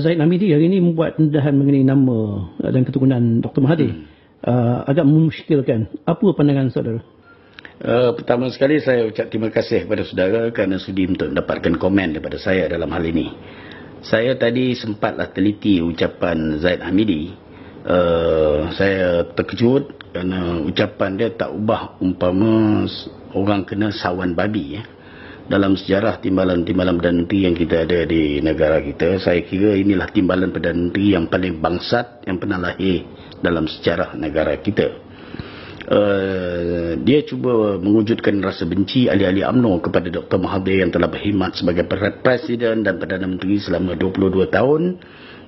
Zaid Hamidi hari ini membuat rendahan mengenai nama dan keturunan Dr. Mahathir. Agak memuskilkan. Apa pandangan saudara? Pertama sekali saya ucap terima kasih kepada saudara kerana sudi untuk mendapatkan komen daripada saya dalam hal ini. Saya tadi sempatlah teliti ucapan Zaid Hamidi. Saya terkejut kerana ucapan dia tak ubah umpama orang kena sawan babi. Dalam sejarah timbalan-timbalan Perdana Menteri yang kita ada di negara kita, saya kira inilah timbalan Perdana Menteri yang paling bangsat yang pernah lahir dalam sejarah negara kita. Dia cuba mewujudkan rasa benci ahli-ahli UMNO kepada Dr. Mahathir yang telah berkhidmat sebagai Presiden dan Perdana Menteri selama 22 tahun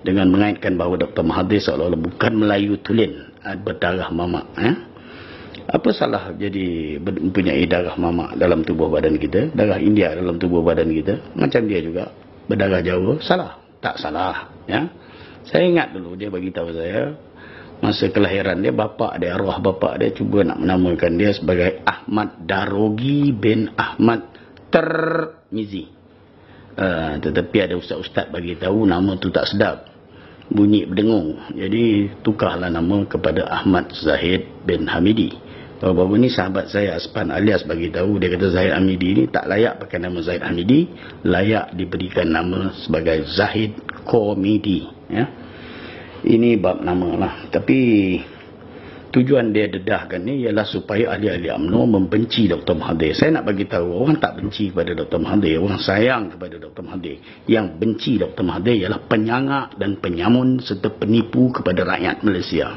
dengan mengaitkan bahawa Dr. Mahathir seolah-olah bukan Melayu tulen, berdarah mamak. Apa salah jadi mempunyai darah mamak dalam tubuh badan kita, darah India dalam tubuh badan kita, macam dia juga berdarah Jawa? Salah? Tak salah. Saya ingat dulu dia bagi tahu saya masa kelahiran dia, arwah bapa dia cuba nak menamakan dia sebagai Ahmad Darogi bin Ahmad Termizi. Tetapi ada ustaz-ustaz bagi tahu nama tu tak sedap, bunyi berdengung, jadi tukarlah nama kepada Ahmad Zahid bin Hamidi. Baru-baru ni sahabat saya Aspan alias bagi tahu, dia kata Zahid Hamidi ni tak layak pakai nama Zahid Hamidi, layak diberikan nama sebagai Zahid Komedi. Ini bab nama lah. Tapi tujuan dia dedahkan ni ialah supaya ahli-ahli UMNO membenci Dr. Mahathir. Saya nak bagi tahu, orang tak benci kepada Dr. Mahathir, orang sayang kepada Dr. Mahathir. Yang benci Dr. Mahathir ialah penyangak dan penyamun serta penipu kepada rakyat Malaysia.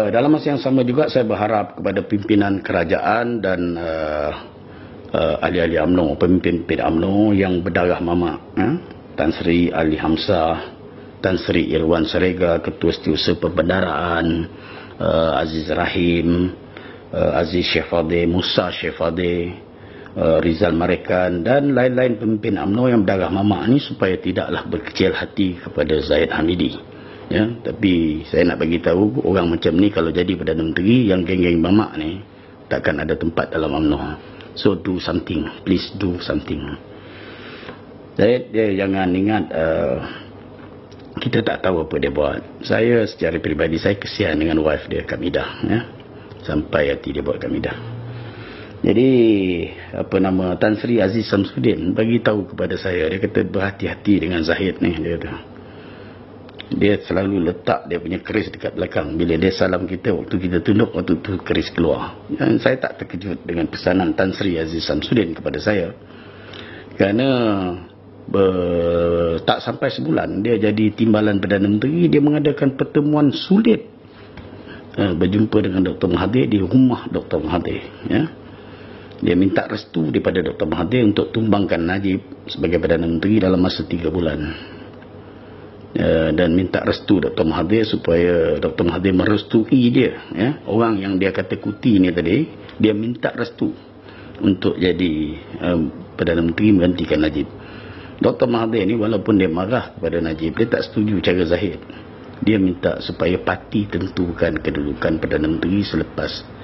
Dalam masa yang sama juga saya berharap kepada pimpinan kerajaan dan ahli-ahli UMNO, pemimpin UMNO yang berdarah mamak, Tan Sri Ali Hamzah, Tan Sri Irwan Sarega, Ketua Setiausaha Perbendaraan, Aziz Rahim, Aziz Syafadeh, Musa Syafadeh, Rizal Marekan dan lain-lain pemimpin UMNO yang berdarah mamak ni supaya tidaklah berkecil hati kepada Zaid Hamidi. Tapi saya nak bagi tahu orang macam ni kalau jadi Perdana Menteri, yang geng-geng mamak ni takkan ada tempat dalam UMNO. So do something, please do something. Dia jangan ingat kita tak tahu apa dia buat. Saya secara peribadi saya kesian dengan wife dia, Kamidah, sampai hati dia buat Kamidah. Jadi Tan Sri Aziz Samsudin bagi tahu kepada saya, dia kata berhati-hati dengan Zahid ni. Dia selalu letak dia punya keris dekat belakang. Bila dia salam kita, waktu kita tunduk, waktu tu keris keluar. Dan saya tak terkejut dengan pesanan Tan Sri Aziz Samsudin kepada saya. Kerana tak sampai sebulan dia jadi timbalan Perdana Menteri, dia mengadakan pertemuan sulit berjumpa dengan Dr. Mahathir di rumah Dr. Mahathir. Dia minta restu daripada Dr. Mahathir untuk tumbangkan Najib sebagai Perdana Menteri dalam masa 3 bulan. Dan minta restu Dr. Mahathir supaya Dr. Mahathir merestui dia. Orang yang dia kata kuti ni tadi, dia minta restu untuk jadi Perdana Menteri menggantikan Najib. Dr. Mahathir ni walaupun dia marah kepada Najib, dia tak setuju cara Zahid. Dia minta supaya parti tentukan kedudukan Perdana Menteri selepas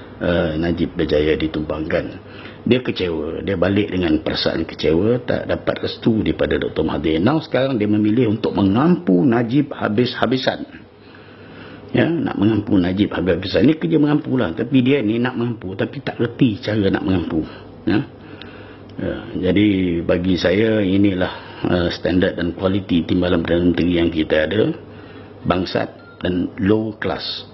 Najib berjaya ditumbangkan. Dia kecewa, dia balik dengan perasaan kecewa, tak dapat restu daripada Dr. Mahathir. Now sekarang dia memilih untuk mengampu Najib habis-habisan. Nak mengampu Najib habis-habisan. Ini kerja mengampu lah, tapi dia ni nak mengampu tapi tak reti cara nak mengampu. Jadi bagi saya inilah standard dan kualiti timbalan Perdana Menteri yang kita ada, bangsat dan low class.